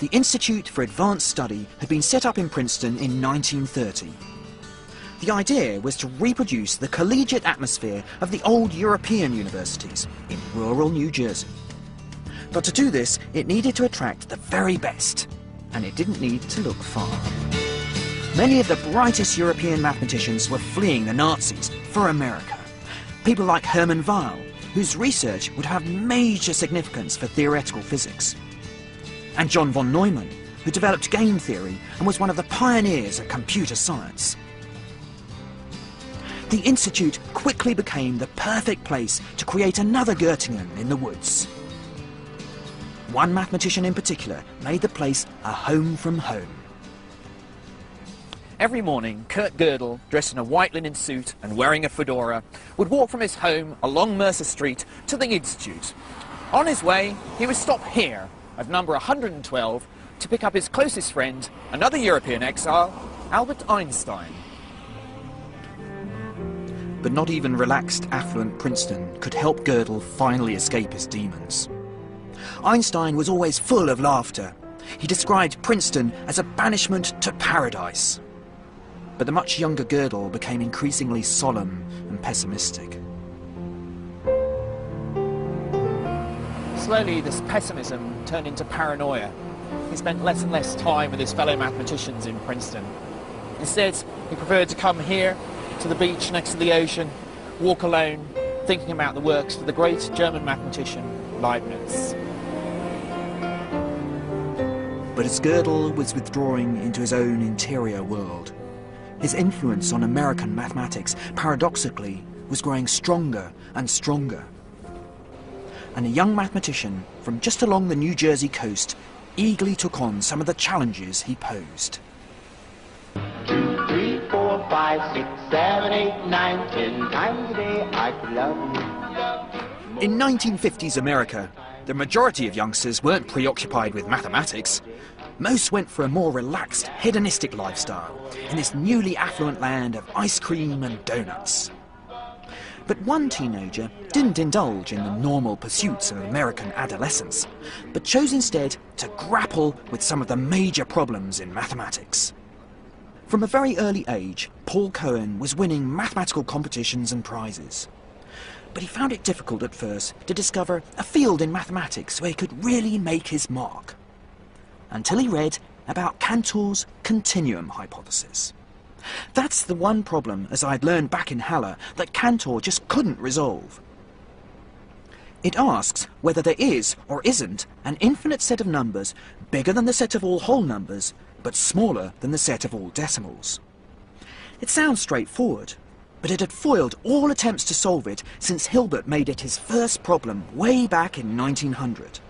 The Institute for Advanced Study had been set up in Princeton in 1930. The idea was to reproduce the collegiate atmosphere of the old European universities in rural New Jersey. But to do this, it needed to attract the very best, and it didn't need to look far. Many of the brightest European mathematicians were fleeing the Nazis for America. People like Hermann Weyl, whose research would have major significance for theoretical physics. And John von Neumann, who developed game theory and was one of the pioneers of computer science. The Institute quickly became the perfect place to create another Göttingen in the woods. One mathematician in particular made the place a home from home. Every morning, Kurt Gödel, dressed in a white linen suit and wearing a fedora, would walk from his home along Mercer Street to the Institute. On his way, he would stop here, at number 112, to pick up his closest friend, another European exile, Albert Einstein. But not even relaxed, affluent Princeton could help Gödel finally escape his demons. Einstein was always full of laughter. He described Princeton as a banishment to paradise. But the much younger Gödel became increasingly solemn and pessimistic. Slowly, this pessimism turned into paranoia. He spent less and less time with his fellow mathematicians in Princeton. Instead, he preferred to come here, to the beach next to the ocean, walk alone, thinking about the works of the great German mathematician Leibniz. But as Gödel was withdrawing into his own interior world, his influence on American mathematics, paradoxically, was growing stronger and stronger. And a young mathematician from just along the New Jersey coast eagerly took on some of the challenges he posed. 2, 3, 4, 5, 6, 7, 8, 9, 10 times a day I could love you. In 1950s America, the majority of youngsters weren't preoccupied with mathematics. Most went for a more relaxed, hedonistic lifestyle in this newly affluent land of ice cream and donuts. But one teenager didn't indulge in the normal pursuits of American adolescence, but chose instead to grapple with some of the major problems in mathematics. From a very early age, Paul Cohen was winning mathematical competitions and prizes. But he found it difficult at first to discover a field in mathematics where he could really make his mark. Until he read about Cantor's continuum hypothesis. That's the one problem, as I'd learned back in Halle, that Cantor just couldn't resolve. It asks whether there is or isn't an infinite set of numbers bigger than the set of all whole numbers, but smaller than the set of all decimals. It sounds straightforward, but it had foiled all attempts to solve it since Hilbert made it his first problem way back in 1900.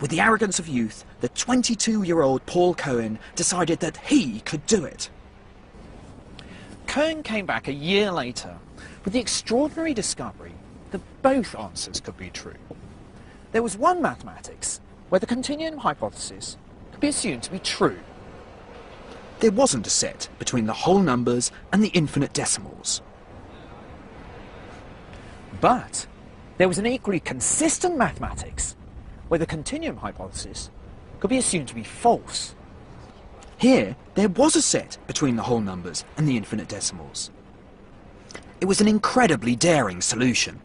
With the arrogance of youth, the 22-year-old Paul Cohen decided that he could do it. Cohen came back a year later with the extraordinary discovery that both answers could be true. There was one mathematics where the continuum hypothesis could be assumed to be true. There wasn't a set between the whole numbers and the infinite decimals. But there was an equally consistent mathematics where the continuum hypothesis could be assumed to be false. Here, there was a set between the whole numbers and the infinite decimals. It was an incredibly daring solution.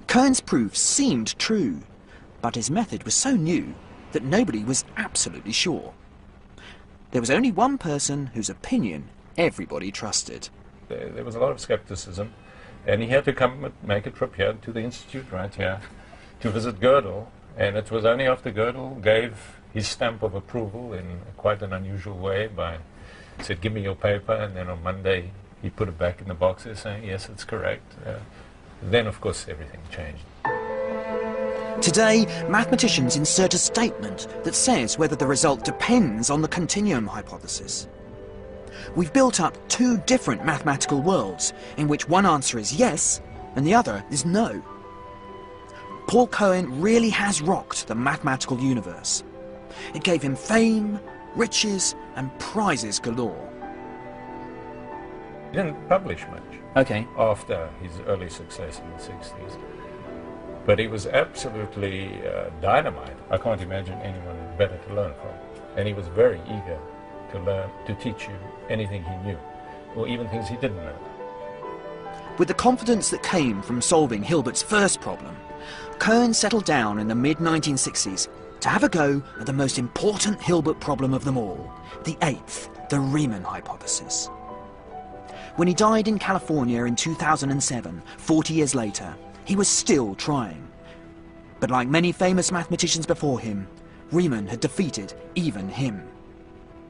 Cohen's proof seemed true, but his method was so new that nobody was absolutely sure. There was only one person whose opinion everybody trusted. There was a lot of skepticism, and he had to make a trip here to the Institute right here to visit Gödel, and it was only after Gödel gave his stamp of approval in quite an unusual way said, give me your paper, and then on Monday he put it back in the box saying, yes, it's correct. Then, of course, everything changed. Today, mathematicians insert a statement that says whether the result depends on the continuum hypothesis. We've built up two different mathematical worlds, in which one answer is yes, and the other is no. Paul Cohen really has rocked the mathematical universe. It gave him fame, riches, and prizes galore. He didn't publish much Okay. after his early success in the 60s. But he was absolutely dynamite. I can't imagine anyone better to learn from. And he was very eager to learn, to teach you anything he knew, or even things he didn't know. With the confidence that came from solving Hilbert's first problem, Cohen settled down in the mid-1960s to have a go at the most important Hilbert problem of them all, the eighth, the Riemann hypothesis. When he died in California in 2007, 40 years later, he was still trying. But like many famous mathematicians before him, Riemann had defeated even him.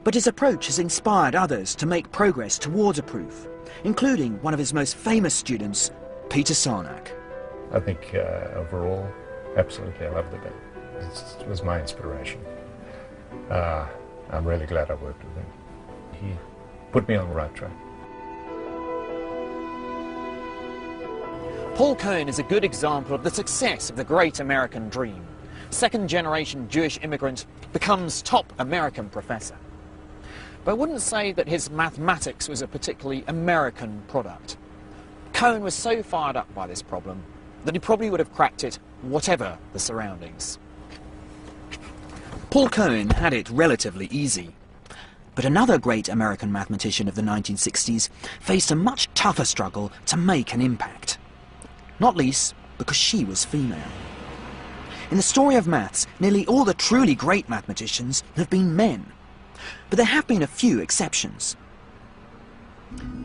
But his approach has inspired others to make progress towards a proof, including one of his most famous students, Peter Sarnak. I think overall, absolutely, I loved the guy. It was my inspiration. I'm really glad I worked with him. He put me on the right track. Paul Cohen is a good example of the success of the great American dream. Second-generation Jewish immigrant becomes top American professor. But I wouldn't say that his mathematics was a particularly American product. Cohen was so fired up by this problem that he probably would have cracked it whatever the surroundings. Paul Cohen had it relatively easy. But another great American mathematician of the 1960s faced a much tougher struggle to make an impact. Not least because she was female. In the story of maths, nearly all the truly great mathematicians have been men. But there have been a few exceptions.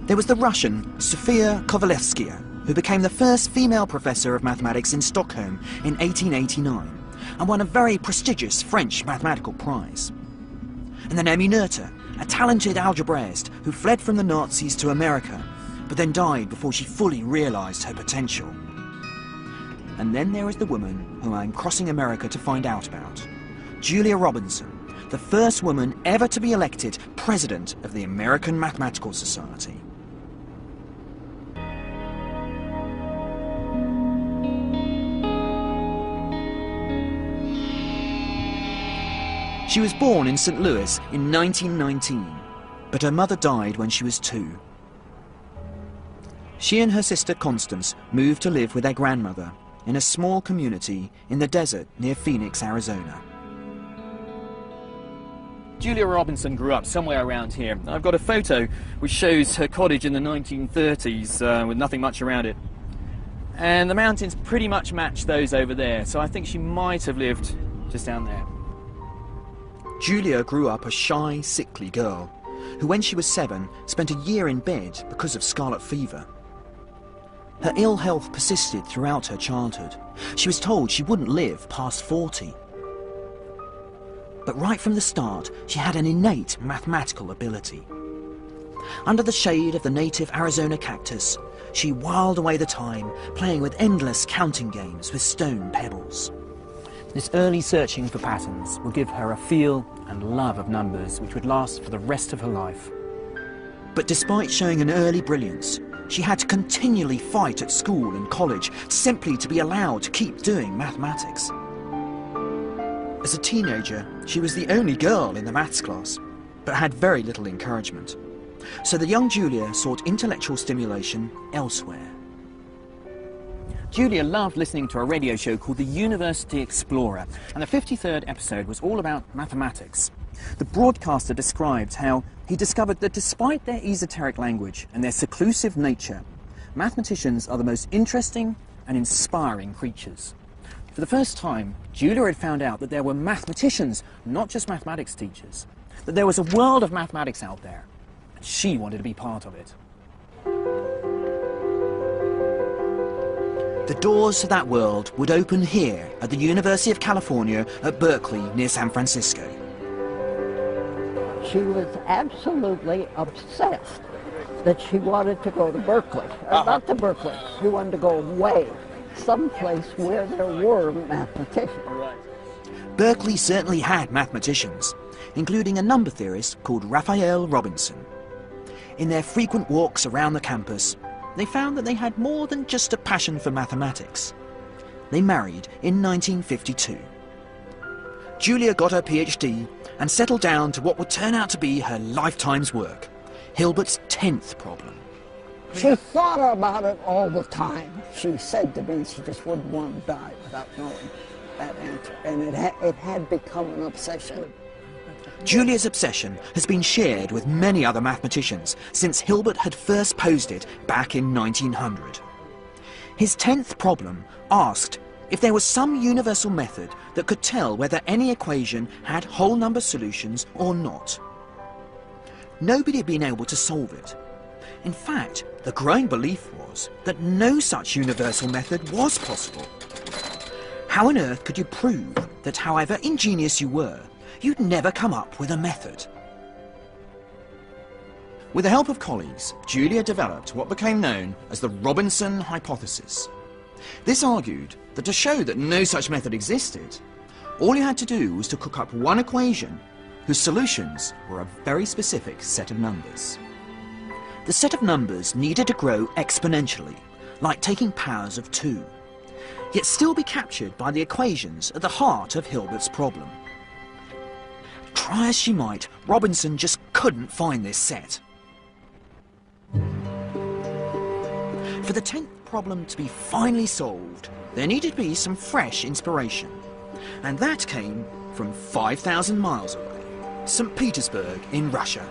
There was the Russian Sofia Kovalevskaya, who became the first female professor of mathematics in Stockholm in 1889 and won a very prestigious French mathematical prize. And then Emmy Noether, a talented algebraist who fled from the Nazis to America, but then died before she fully realised her potential. And then there is the woman who I'm crossing America to find out about, Julia Robinson, the first woman ever to be elected president of the American Mathematical Society. She was born in St. Louis in 1919, but her mother died when she was 2. She and her sister Constance moved to live with their grandmother in a small community in the desert near Phoenix, Arizona. Julia Robinson grew up somewhere around here. I've got a photo which shows her cottage in the 1930s with nothing much around it. And the mountains pretty much match those over there, so I think she might have lived just down there. Julia grew up a shy, sickly girl, who when she was 7 spent a year in bed because of scarlet fever. Her ill health persisted throughout her childhood. She was told she wouldn't live past 40. But right from the start, she had an innate mathematical ability. Under the shade of the native Arizona cactus, she whiled away the time playing with endless counting games with stone pebbles. This early searching for patterns would give her a feel and love of numbers which would last for the rest of her life. But despite showing an early brilliance, she had to continually fight at school and college simply to be allowed to keep doing mathematics. As a teenager, she was the only girl in the maths class, but had very little encouragement. So the young Julia sought intellectual stimulation elsewhere. Julia loved listening to a radio show called The University Explorer, and the 53rd episode was all about mathematics. The broadcaster described how he discovered that despite their esoteric language and their seclusive nature, mathematicians are the most interesting and inspiring creatures. For the first time, Julia had found out that there were mathematicians, not just mathematics teachers, that there was a world of mathematics out there, and she wanted to be part of it. The doors to that world would open here at the University of California at Berkeley near San Francisco. She was absolutely obsessed that she wanted to go to Berkeley. Not to Berkeley, she wanted to go away, someplace where there were mathematicians. Berkeley certainly had mathematicians, including a number theorist called Raphael Robinson. In their frequent walks around the campus, they found that they had more than just a passion for mathematics. They married in 1952. Julia got her PhD and settled down to what would turn out to be her lifetime's work, Hilbert's 10th problem. She thought about it all the time. She said to me she just wouldn't want to die without knowing that answer. And it had become an obsession. Julia's obsession has been shared with many other mathematicians since Hilbert had first posed it back in 1900. His 10th problem asked if there was some universal method that could tell whether any equation had whole number solutions or not. Nobody had been able to solve it. In fact, the growing belief was that no such universal method was possible. How on earth could you prove that however ingenious you were, you'd never come up with a method? With the help of colleagues, Julia developed what became known as the Robinson hypothesis. This argued that to show that no such method existed, all you had to do was to cook up one equation whose solutions were a very specific set of numbers. The set of numbers needed to grow exponentially, like taking powers of 2, yet still be captured by the equations at the heart of Hilbert's problem. Try as she might, Robinson just couldn't find this set. For the 10th problem to be finally solved, there needed to be some fresh inspiration. And that came from 5,000 miles away, St. Petersburg in Russia.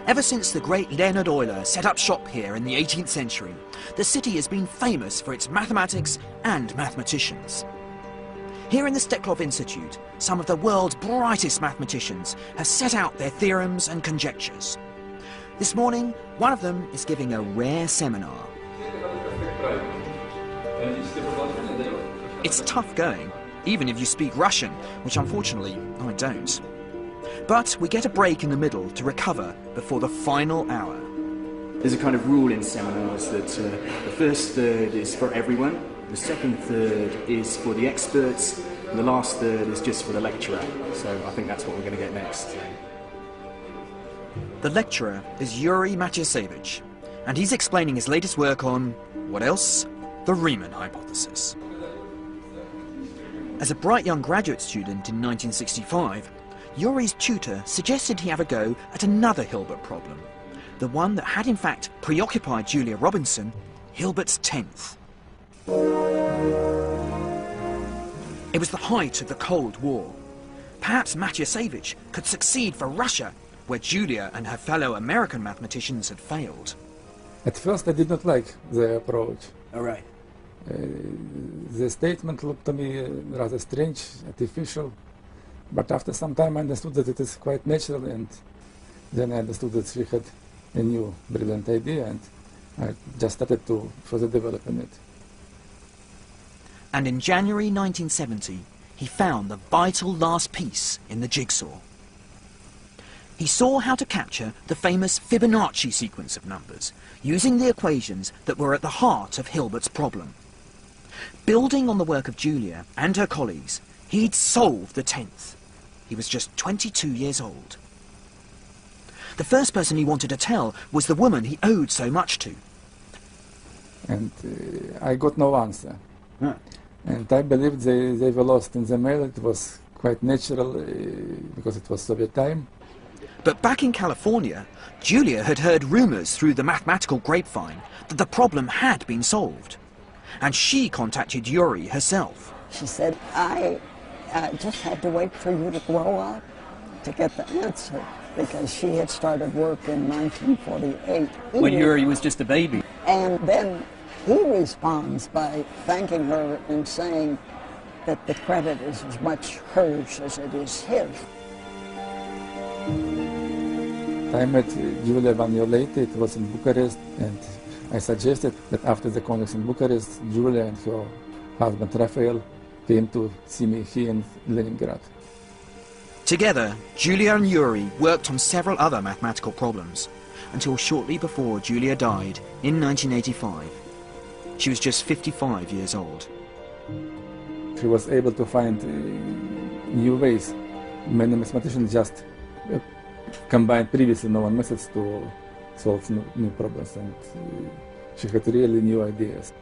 Ever since the great Leonhard Euler set up shop here in the 18th century, the city has been famous for its mathematics and mathematicians. Here in the Steklov Institute, some of the world's brightest mathematicians have set out their theorems and conjectures. This morning, one of them is giving a rare seminar. It's tough going, even if you speak Russian, which unfortunately I don't. But we get a break in the middle to recover before the final hour. There's a kind of rule in seminars that the first third is for everyone, the second third is for the experts, and the last third is just for the lecturer. So I think that's what we're going to get next. The lecturer is Yuri Matyasevich, and he's explaining his latest work on, what else? The Riemann hypothesis. As a bright young graduate student in 1965, Yuri's tutor suggested he have a go at another Hilbert problem, the one that had in fact preoccupied Julia Robinson, Hilbert's 10th. It was the height of the Cold War. Perhaps Matyasevich could succeed for Russia, where Julia and her fellow American mathematicians had failed. At first I did not like the approach. All right. The statement looked to me rather strange, artificial, but after some time I understood that it is quite natural, and then I understood that she had a new brilliant idea, and I just started to further develop in it. And in January 1970, he found the vital last piece in the jigsaw. He saw how to capture the famous Fibonacci sequence of numbers, using the equations that were at the heart of Hilbert's problem. Building on the work of Julia and her colleagues, he'd solved the 10th. He was just 22 years old. The first person he wanted to tell was the woman he owed so much to. And I got no answer. Huh. And I believed they were lost in the mail. It was quite natural because it was Soviet time. But back in California, Julia had heard rumours through the mathematical grapevine that the problem had been solved. And she contacted Yuri herself. She said, I just had to wait for you to grow up to get the answer, because she had started work in 1948. When Yuri was just a baby. And then he responds by thanking her and saying that the credit is as much hers as it is his. I met Julia 1 year later. It was in Bucharest, and I suggested that after the congress in Bucharest, Julia and her husband Raphael came to see me here in Leningrad. Together, Julia and Yuri worked on several other mathematical problems, until shortly before Julia died in 1985. She was just 55 years old. She was able to find new ways. Many mathematicians just combined previously known methods to solve new problems, and she had really new ideas.